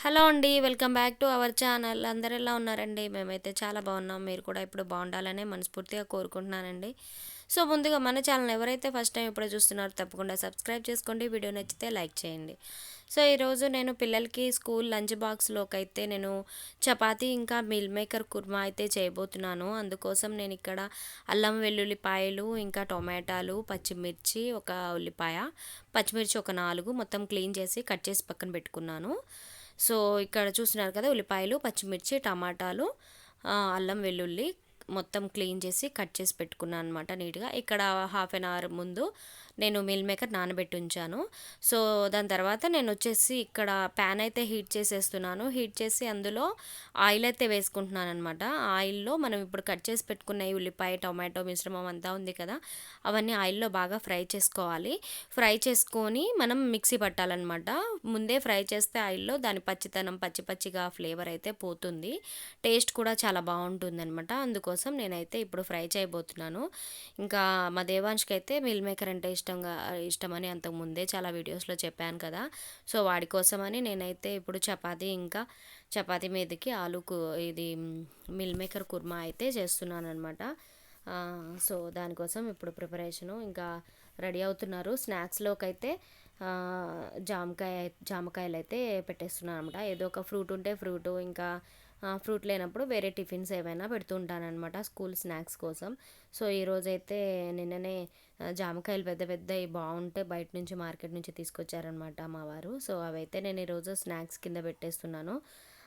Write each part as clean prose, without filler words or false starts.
Hello అండి. Welcome back to our channel. అందరూ ఎలా ఉన్నారండి? మేమైతే చాలా బాగున్నాం. మీరు కూడా ఇప్పుడు బాగుండాలనే మనస్ఫూర్తిగా కోరుకుంటున్నానండి. సో, ముందుగా మన ఛానల్ ఎవరైతే ఫస్ట్ టైం ఇప్పుడే చూస్తున్నారో తప్పకుండా సబ్స్క్రైబ్ చేసుకోండి. వీడియో నచ్చితే లైక్ చేయండి. సో, ఈరోజు నేను పిల్లలకి స్కూల్ లంచ్ బాక్స్‌లోకైతే నేను చపాతీ ఇంకా మీల్ మేకర్ కుర్మా అయితే చేయబోతున్నాను. అందుకోసం నేను ఇక్కడ అల్లం వెల్లుల్లిపాయలు, ఇంకా టొమాటాలు, పచ్చిమిర్చి, ఒక ఉల్లిపాయ, పచ్చిమిర్చి ఒక 4 మొత్తం క్లీన్ చేసి కట్ చేసి పక్కన పెట్టుకున్నాను. సో, ఇక్కడ చూస్తున్నారు కదా! ఉల్లిపాయలు, పచ్చిమిర్చి, టమాటాలు, అల్లం వెల్లుల్లి మొత్తం క్లీన్ చేసి కట్ చేసి పెట్టుకున్నాను అనమాట నీట్‌గా. ఇక్కడ హాఫ్ ఎన్ అవర్ ముందు నేను మీల్ మేకర్ నానబెట్టి ఉంచాను. సో, దాని తర్వాత నేనొచ్చేసి ఇక్కడ ప్యాన్ అయితే హీట్ చేసేస్తున్నాను. హీట్ చేసి అందులో ఆయిల్ అయితే వేసుకుంటున్నాననమాట. ఆయిల్‌లో మనం ఇప్పుడు కట్ చేసి పెట్టుకున్న ఈ ఉల్లిపాయ, టొమాటో మిశ్రమం అంతా ఉంది కదా! అవన్నీ ఆయిల్‌లో బాగా ఫ్రై చేసుకోవాలి. ఫ్రై చేసుకొని మనం మిక్సీ పట్టాలనమాట. ముందే ఫ్రై చేస్తే ఆయిల్‌లో దాని పచ్చితనం పచ్చి పచ్చిగా ఫ్లేవర్ అయితే పోతుంది. టేస్ట్ కూడా చాలా బావుంటుందనమాట. అందుకోసం నేనైతే ఇప్పుడు ఫ్రై చేయబోతున్నాను. ఇంకా మా దేవాంష్‌కైతే మీల్ మేకర్ అంటే ఇష్టమని అంతకు ముందే చాలా వీడియోస్‌లో చెప్పాను కదా! సో, వాడి కోసమని నేనైతే ఇప్పుడు చపాతీ మీదకి ఇది మీల్ మేకర్ కుర్మా అయితే చేస్తున్నాననమాట. సో, దానికోసం ఇప్పుడు ప్రిపరేషను ఇంకా రెడీ అవుతున్నారు. స్నాక్స్‌లోకైతే జామకాయలైతే పెట్టేస్తున్నాననమాట. ఏదో ఒక ఫ్రూట్ ఉంటే ఫ్రూటు, ఇంకా ఫ్రూట్ లేనప్పుడు వేరే టిఫిన్స్ ఏవైనా పెడుతూ ఉంటాననమాట స్కూల్ స్నాక్స్ కోసం. సో, ఈరోజైతే నిన్ననే జామకాయలు పెద్ద పెద్దయి బావుంటే బయట నుంచి మార్కెట్ నుంచి తీసుకొచ్చారనమాట మా వారు. సో, అవైతే నేను ఈరోజు స్నాక్స్ కింద పెట్టేస్తున్నాను.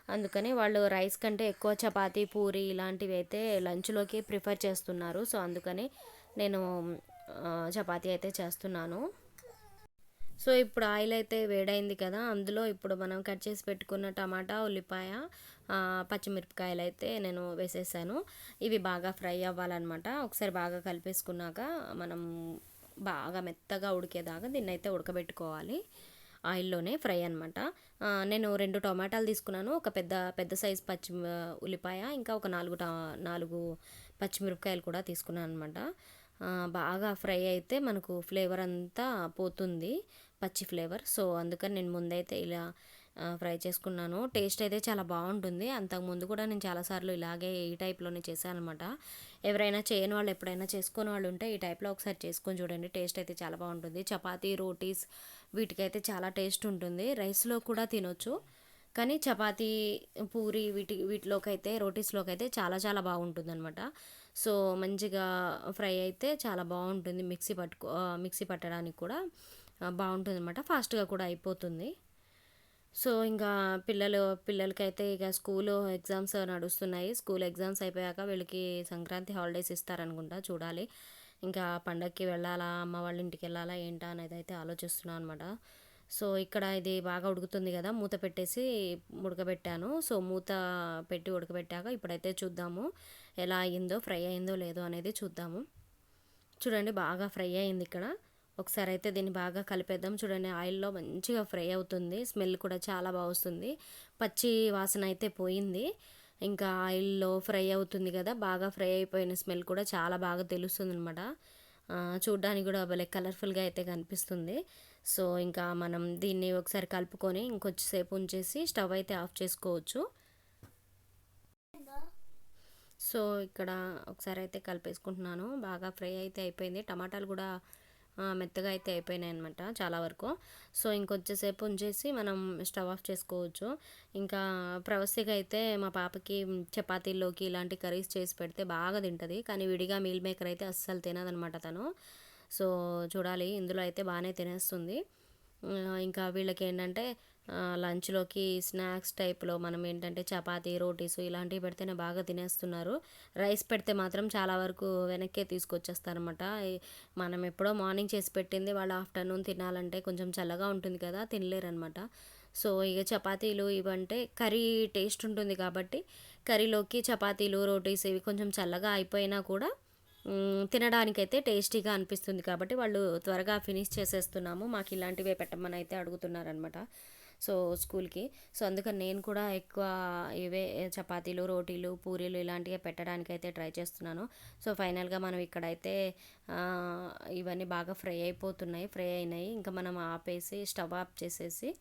అందుకని వాళ్ళు రైస్ కంటే ఎక్కువ చపాతీ, పూరి ఇలాంటివి అయితే లంచ్‌లోకి ప్రిఫర్ చేస్తున్నారు. సో, అందుకని నేను చపాతీ అయితే చేస్తున్నాను. సో, ఇప్పుడు ఆయిల్ అయితే వేడైంది కదా! అందులో ఇప్పుడు మనం కట్ చేసి పెట్టుకున్న టమాటా, ఉల్లిపాయ, పచ్చిమిరపకాయలైతే నేను వేసేసాను. ఇవి బాగా ఫ్రై అవ్వాలనమాట. ఒకసారి బాగా కలిపేసుకున్నాక మనం బాగా మెత్తగా ఉడికేదాకా దీన్నైతే ఉడకబెట్టుకోవాలి. ఆయిల్‌లోనే ఫ్రై అనమాట. నేను 2 టొమాటాలు తీసుకున్నాను. ఒక పెద్ద పెద్ద సైజ్ ఉల్లిపాయ, ఇంకా ఒక 4 పచ్చిమిరపకాయలు కూడా తీసుకున్నాననమాట. బాగా ఫ్రై అయితే మనకు ఫ్లేవర్ అంతా పోతుంది. పచ్చి ఫ్లేవర్. సో, అందుకని నేను ముందైతే ఇలా ఫ్రై చేసుకున్నాను. టేస్ట్ అయితే చాలా బావుంటుంది. అంతకుముందు కూడా నేను చాలా సార్లు ఇలాగే ఈ టైప్‌లోనే చేశాననమాట. ఎవరైనా చేయని వాళ్ళు ఎప్పుడైనా చేసుకోని వాళ్ళు ఉంటే ఈ టైప్‌లో ఒకసారి చేసుకొని చూడండి. టేస్ట్ అయితే చాలా బావుంటుంది. చపాతీ, రోటీస్ వీటికైతే చాలా టేస్ట్ ఉంటుంది. రైస్‌లో కూడా తినొచ్చు. కానీ చపాతీ, పూరి వీటిలోకైతే రోటీస్‌లోకైతే చాలా చాలా బాగుంటుందనమాట. సో, మంచిగా ఫ్రై అయితే చాలా బావుంటుంది. మిక్సీ పట్టడానికి కూడా బావుంటుందనమాట. ఫాస్ట్‌గా కూడా అయిపోతుంది. సో, ఇంకా పిల్లలకైతే ఇక స్కూలు ఎగ్జామ్స్ నడుస్తున్నాయి. స్కూల్ ఎగ్జామ్స్ అయిపోయాక వీళ్ళకి సంక్రాంతి హాలిడేస్ ఇస్తారనుకుంటా చూడాలి. ఇంకా పండగకి వెళ్ళాలా, అమ్మ వాళ్ళ ఇంటికెళ్ళాలా ఏంటా అనేదైతే ఆలోచిస్తున్నాను అనమాట. సో, ఇక్కడ ఇది బాగా ఉడుకుతుంది కదా! మూత పెట్టేసి ఉడకబెట్టాను. సో, మూత పెట్టి ఉడకబెట్టాక ఇప్పుడైతే చూద్దాము ఎలా అయిందో, ఫ్రై అయిందో లేదో అనేది చూద్దాము. చూడండి బాగా ఫ్రై అయింది ఇక్కడ. ఒకసారి అయితే దీన్ని బాగా కలిపేద్దాం. చూడండి ఆయిల్‌లో మంచిగా ఫ్రై అవుతుంది. స్మెల్ కూడా చాలా బా వస్తుంది. పచ్చి వాసన అయితే పోయింది. ఇంకా ఆయిల్‌లో ఫ్రై అవుతుంది కదా! బాగా ఫ్రై అయిపోయిన స్మెల్ కూడా చాలా బాగా తెలుస్తుందనమాట. చూడ్డానికి కూడా భలే కలర్‌ఫుల్‌గా అయితే కనిపిస్తుంది. సో, ఇంకా మనం దీన్ని ఒకసారి కలుపుకొని ఇంకొంచెం సేపు ఉంచేసి స్టవ్ అయితే ఆఫ్ చేసుకోవచ్చు. సో, ఇక్కడ ఒకసారి అయితే కలిపేసుకుంటున్నాను. బాగా ఫ్రై అయితే అయిపోయింది. టమాటాలు కూడా మెత్తగా అయితే అయిపోయినాయనమాట చాలా వరకు. సో, ఇంకొంచెం సేపు ఉంచేసి మనం స్టవ్ ఆఫ్ చేసుకోవచ్చు. ఇంకా ప్రవస్థికి అయితే మా పాపకి చపాతీల్లోకి ఇలాంటి కర్రీస్ చేసి పెడితే బాగా తింటది. కానీ విడిగా మీల్ మేకర్ అయితే అస్సలు తినదనమాట తను. సో, చూడాలి ఇందులో అయితే బాగానే తినేస్తుంది. ఇంకా వీళ్ళకేంటంటే లంచ్‌లోకి స్నాక్స్ టైప్‌లో మనం ఏంటంటే చపాతీ, రోటీస్ ఇలాంటివి పెడితేనే బాగా తినేస్తున్నారు. రైస్ పెడితే మాత్రం చాలా వరకు వెనక్కే తీసుకొచ్చేస్తారనమాట. మనం ఎప్పుడో మార్నింగ్ చేసి పెట్టింది వాళ్ళు ఆఫ్టర్‌నూన్ తినాలంటే కొంచెం చల్లగా ఉంటుంది కదా! తినలేరనమాట. సో, ఇక చపాతీలు ఇవంటే కర్రీ టేస్ట్ ఉంటుంది కాబట్టి కర్రీలోకి చపాతీలు, రోటీస్ ఇవి కొంచెం చల్లగా అయిపోయినా కూడా తినడానికైతే టేస్టీగా అనిపిస్తుంది కాబట్టి వాళ్ళు త్వరగా ఫినిష్ చేసేస్తున్నాము. మాకు ఇలాంటివే పెట్టమని అయితే అడుగుతున్నారనమాట. సో, స్కూల్‌కి. సో, అందుకని నేను కూడా ఎక్కువ ఇవే చపాతీలు, రోటీలు, పూరీలు ఇలాంటివే పెట్టడానికైతే ట్రై చేస్తున్నాను. సో, ఫైనల్‌గా మనం ఇక్కడైతే ఇవన్నీ బాగా ఫ్రై అయిపోతున్నాయి. ఫ్రై అయినాయి. ఇంకా మనం ఆపేసి స్టవ్ ఆఫ్ చేసేసి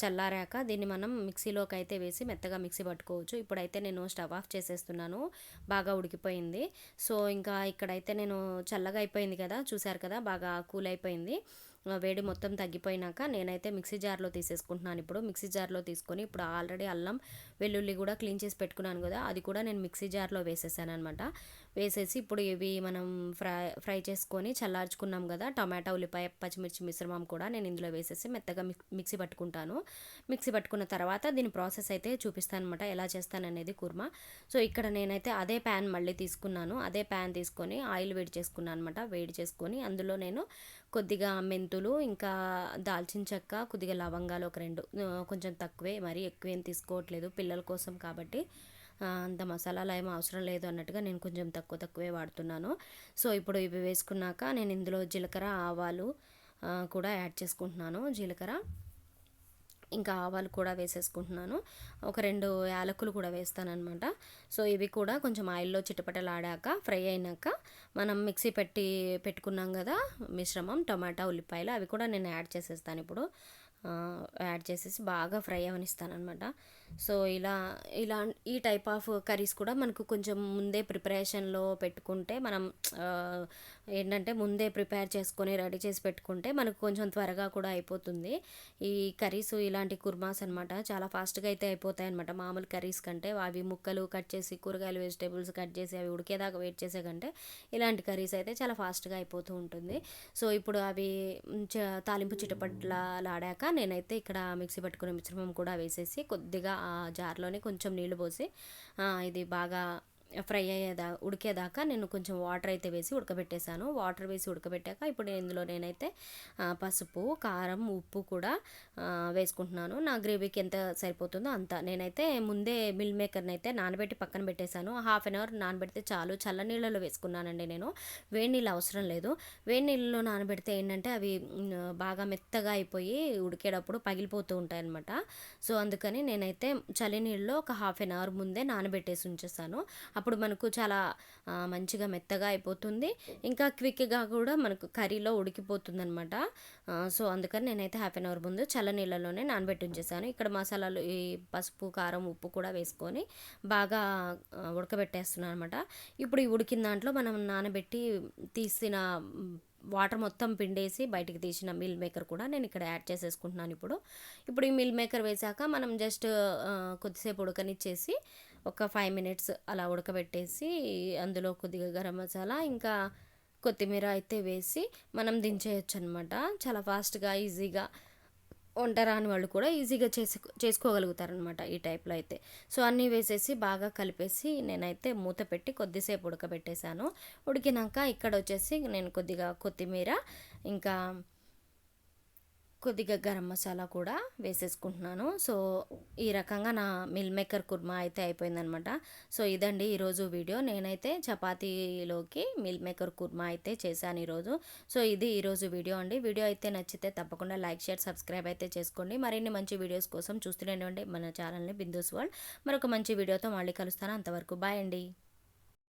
చల్లారాక దీన్ని మనం మిక్సీలోకి అయితే వేసి మెత్తగా మిక్సీ పట్టుకోవచ్చు. ఇప్పుడైతే నేను స్టవ్ ఆఫ్ చేసేస్తున్నాను, బాగా ఉడికిపోయింది. సో ఇంకా ఇక్కడైతే నేను చల్లగా అయిపోయింది కదా, చూసారు కదా బాగా కూల్ అయిపోయింది. వేడి మొత్తం తగ్గిపోయినాక నేనైతే మిక్సీ జార్లో తీసేసుకుంటున్నాను. ఇప్పుడు మిక్సీ జార్లో తీసుకొని ఇప్పుడు ఆల్రెడీ అల్లం వెల్లుల్లి కూడా క్లీన్ చేసి పెట్టుకున్నాను కదా, అది కూడా నేను మిక్సీ జార్లో వేసేసాను అనమాట. వేసేసి ఇప్పుడు ఇవి మనం ఫ్రై చేసుకొని చల్లార్చుకున్నాం కదా, టమాటా ఉల్లిపాయ పచ్చిమిర్చి మిశ్రమం కూడా నేను ఇందులో వేసేసి మెత్తగా మిక్సీ పట్టుకుంటాను. మిక్సీ పట్టుకున్న తర్వాత దీని ప్రాసెస్ అయితే చూపిస్తాను అనమాట, ఎలా చేస్తాననేది కుర్మా. సో ఇక్కడ నేనైతే అదే ప్యాన్ మళ్ళీ తీసుకున్నాను. అదే ప్యాన్ తీసుకొని ఆయిల్ వేడి చేసుకున్నాను అనమాట. వేడి చేసుకొని అందులో నేను కొద్దిగా మెంతులు, ఇంకా దాల్చిన చెక్క, కొద్దిగా లవంగాలు ఒక 2, కొంచెం తక్కువే, మరీ ఎక్కువేం తీసుకోవట్లేదు పిల్లల కోసం కాబట్టి అంత మసాలాలు ఏమీ అవసరం లేదు అన్నట్టుగా నేను కొంచెం తక్కువే వాడుతున్నాను. సో ఇప్పుడు ఇవి వేసుకున్నాక నేను ఇందులో జీలకర్ర, ఆవాలు కూడా యాడ్ చేసుకుంటున్నాను. జీలకర్ర ఇంకా ఆవాలు కూడా వేసేసుకుంటున్నాను. ఒక 2 యాలకులు కూడా వేస్తానన్నమాట. సో ఇవి కూడా కొంచెం ఆయిల్లో చిటపటలాడాక ఫ్రై అయినాక మనం మిక్సీ పెట్టుకున్నాం కదా మిశ్రమం, టమాటా ఉల్లిపాయలు, అవి కూడా నేను యాడ్ చేసేస్తాను ఇప్పుడు. యాడ్ చేసేసి బాగా ఫ్రై అవనిస్తానమాట. సో ఇలా ఈ టైప్ ఆఫ్ కర్రీస్ కూడా మనకు కొంచెం ముందే ప్రిపరేషన్లో పెట్టుకుంటే మనం ఏంటంటే ముందే ప్రిపేర్ చేసుకొని రెడీ చేసి పెట్టుకుంటే మనకు కొంచెం త్వరగా కూడా అయిపోతుంది. ఈ కర్రీస్ ఇలాంటి కుర్మాస్ అనమాట చాలా ఫాస్ట్గా అయితే అయిపోతాయి అనమాట. మామూలు కర్రీస్ కంటే అవి ముక్కలు కట్ చేసి కూరగాయలు వెజిటేబుల్స్ కట్ చేసి అవి ఉడికేదాకా వెయిట్ చేసే కంటే ఇలాంటి కర్రీస్ అయితే చాలా ఫాస్ట్గా అయిపోతూ ఉంటుంది. సో ఇప్పుడు అవి తాలింపు చిటపట్లాడాక నేనైతే ఇక్కడ మిక్సీ పట్టుకునే మిశ్రమం కూడా వేసేసి కొద్దిగా ఆ జార్లోనే కొంచెం నీళ్లు పోసి ఇది బాగా ఫ్రై ఉడికేదాకా నేను కొంచెం వాటర్ అయితే వేసి ఉడకబెట్టేశాను. వాటర్ వేసి ఉడకబెట్టాక ఇప్పుడు ఇందులో నేనైతే పసుపు, కారం, ఉప్పు కూడా వేసుకుంటున్నాను. నా గ్రేవీకి ఎంత సరిపోతుందో అంత. నేనైతే ముందే మిల్ మేకర్ని అయితే నానబెట్టి పక్కన పెట్టేశాను. 1/2 అవర్ నానబెడితే చాలు. చల్ల నీళ్ళలో వేసుకున్నానండి నేను, వేడి నీళ్ళు అవసరం లేదు. వేడి నీళ్ళలో నానబెడితే ఏంటంటే అవి బాగా మెత్తగా అయిపోయి ఉడికేటప్పుడు పగిలిపోతూ ఉంటాయి అన్నమాట. సో అందుకని నేనైతే చలి నీళ్ళలో ఒక 1/2 అవర్ ముందే నానబెట్టేసి ఉంచేసాను. అప్పుడు మనకు చాలా మంచిగా మెత్తగా అయిపోతుంది, ఇంకా క్విక్గా కూడా మనకు కర్రీలో ఉడికిపోతుంది అనమాట. సో అందుకని నేనైతే 1/2 అవర్ ముందు చల్ల నీళ్ళలోనే నానబెట్టి ఉంచేసాను. ఇక్కడ మసాలాలు ఈ పసుపు, కారం, ఉప్పు కూడా వేసుకొని బాగా ఉడకబెట్టేస్తున్నాను అనమాట. ఇప్పుడు ఈ ఉడికిన దాంట్లో మనం నానబెట్టి తీసిన వాటర్ మొత్తం పిండేసి బయటికి తీసిన మిల్ మేకర్ కూడా నేను ఇక్కడ యాడ్ చేసేసుకుంటున్నాను. ఇప్పుడు ఈ మిల్ మేకర్ వేసాక మనం జస్ట్ కొద్దిసేపు ఉడకనిచ్చేసి ఒక 5 మినిట్స్ అలా ఉడకబెట్టేసి అందులో కొద్దిగా గరం మసాలా ఇంకా కొత్తిమీర అయితే వేసి మనం దించేయచ్చు అనమాట. చాలా ఫాస్ట్గా ఈజీగా వంట రాని వాళ్ళు కూడా ఈజీగా చేసుకోగలుగుతారనమాట ఈ టైప్లో అయితే. సో అన్నీ వేసేసి బాగా కలిపేసి నేనైతే మూత పెట్టి కొద్దిసేపు ఉడకబెట్టేశాను. ఉడికినాక ఇక్కడ వచ్చేసి నేను కొద్దిగా కొత్తిమీర ఇంకా కొద్దిగా గరం మసాలా కూడా వేసేసుకుంటున్నాను. సో ఈ రకంగా నా మిల్ మేకర్ కుర్మా అయితే అయిపోయిందనమాట. సో ఇదండి ఈరోజు వీడియో. నేనైతే చపాతీలోకి మిల్ మేకర్ కుర్మా అయితే చేశాను ఈరోజు. సో ఇది ఈరోజు వీడియో అండి. వీడియో అయితే నచ్చితే తప్పకుండా లైక్, షేర్, సబ్స్క్రైబ్ అయితే చేసుకోండి. మరిన్ని మంచి వీడియోస్ కోసం చూస్తూనే ఉండండి మన ఛానల్ని బిందూస్ వరల్డ్. మరొక మంచి వీడియోతో మళ్ళీ కలుస్తాను. అంతవరకు బాయ్ అండి.